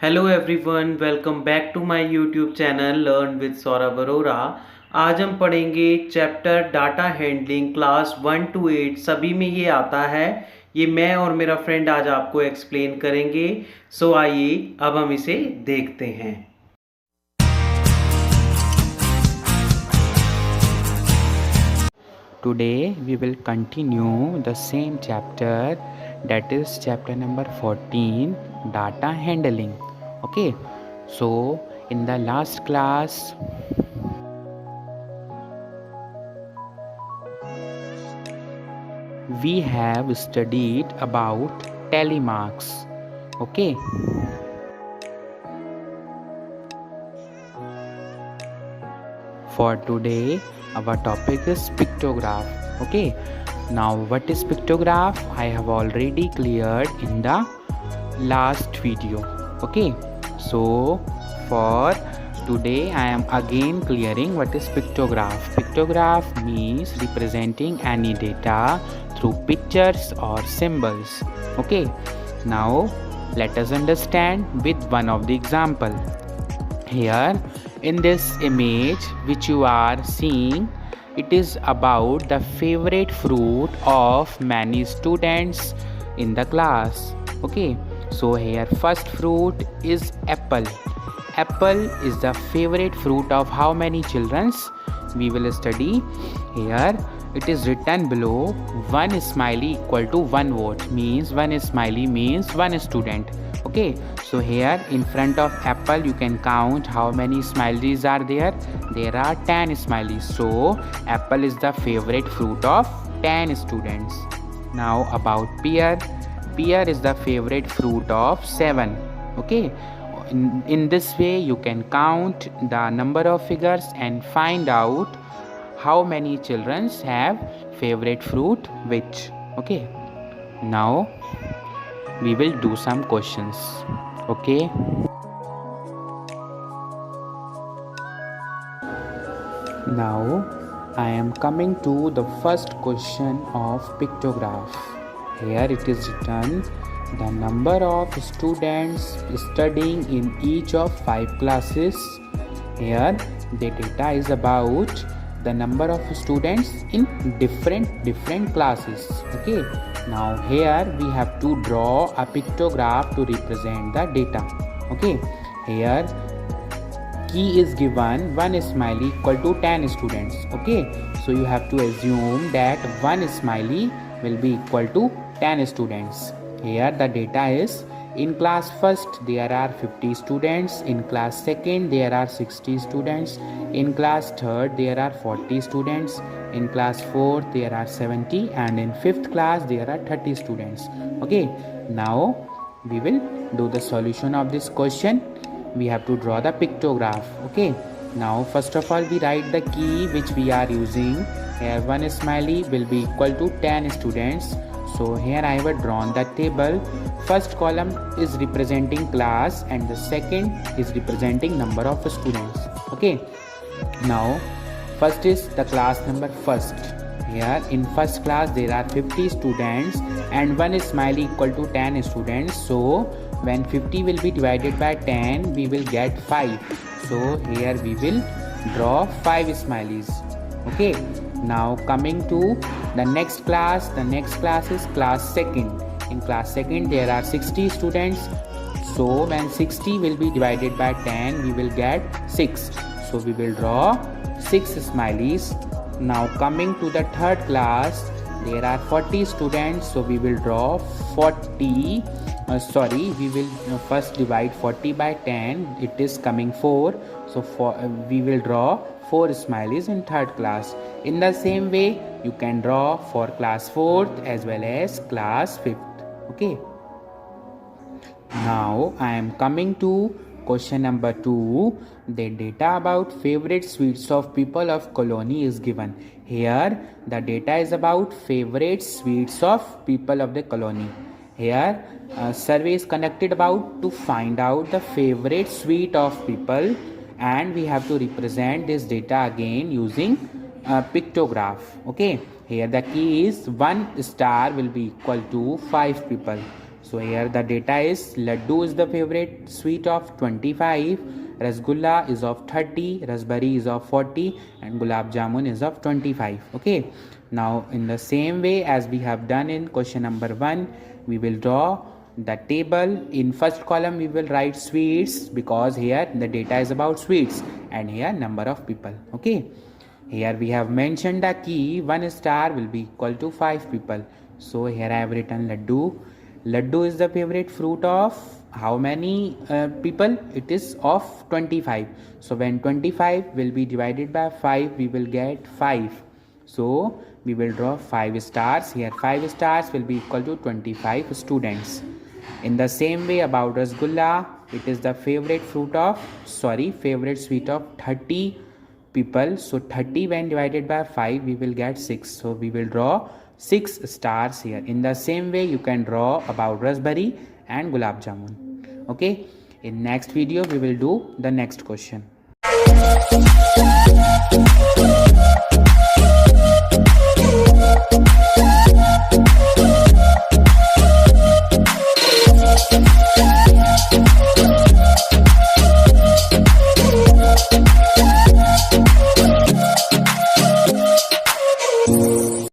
Hello everyone, welcome back to my YouTube channel learn with Saurabh Arora. आज हम पढ़ेंगे chapter data handling class 1 to 8 सभी में ये आता है। ये मैं और मेरा फ्रेंड आज आपको एक्सप्लेन करेंगे। सो आइए अब हम इसे देखते हैं। Today we will continue the same chapter, that is chapter number 14, data handling. Okay, so in the last class we have studied about telemarks. Okay, for today our topic is pictograph. Okay, now what is pictograph? I have already cleared in the last video. Okay, so for today I am again clearing what is pictograph. Pictograph means representing any data through pictures or symbols. Okay, now let us understand with one of the example. Here in this image which you are seeing, it is about the favorite fruit of many students in the class. Okay, so here first fruit is apple. Apple is the favorite fruit of how many children? We will study. Here it is written below, one smiley equal to one vote, means one smiley means one student. Okay, so here in front of apple you can count how many smileys are there. There are 10 smileys, so apple is the favorite fruit of 10 students. Now about pear. Pear is the favorite fruit of 7. Okay, in this way you can count the number of figures and find out how many children have favorite fruit which. Okay, now we will do some questions. Okay, now I am coming to the first question of pictograph. Here it is written, the number of students studying in each of 5 classes. Here the data is about the number of students in different classes. Okay, now here we have to draw a pictograph to represent the data. Okay, here key is given, one smiley equal to 10 students. Okay, so you have to assume that one smiley will be equal to 10 students. Here the data is, in class first there are 50 students, in class second there are 60 students, in class third there are 40 students, in class fourth there are 70, and in fifth class there are 30 students. Okay, now we will do the solution of this question. We have to draw the pictograph. Okay, now first of all we write the key which we are using. Here one smiley will be equal to 10 students. So here I have drawn the table. First column is representing class and the second is representing number of students. Okay, now first is the class number first. Here in first class there are 50 students and one smiley equal to 10 students. So when 50 will be divided by 10, we will get 5. So here we will draw 5 smileys. Okay, now coming to the next class is class second. In class second there are 60 students. So when 60 will be divided by 10, we will get 6. So we will draw 6 smileys. Now coming to the third class, there are 40 students. So we will draw 40. We will first divide 40 by 10. It is coming 4. So we will draw 4 smileys in third class. In the same way, you can draw for class 4th as well as class 5th. Okay. Now I am coming to question number 2. The data about favorite sweets of people of colony is given. Here the data is about favorite sweets of people of the colony. Here a survey is conducted about to find out the favorite sweet of people, and we have to represent this data again using a pictograph. Okay, here the key is 1 star will be equal to 5 people. So here the data is laddu is the favorite sweet of 25, rasgulla is of 30, rasbari is of 40, and gulab jamun is of 25. Okay, now in the same way as we have done in question number 1, we will draw the table. In first column we will write sweets because here the data is about sweets, and here number of people. Okay, here we have mentioned the key 1 star will be equal to 5 people. So here I have written laddu. Laddu is the favorite fruit of how many people? It is of 25. So when 25 will be divided by 5, we will get 5. So we will draw 5 stars. Here 5 stars will be equal to 25 students. In the same way about rasgulla, it is the favorite sweet of 30 people. So 30 when divided by 5, we will get 6. So we will draw 6 stars here. In the same way you can draw about raspberry and gulab jamun. Okay, in next video we will do the next question.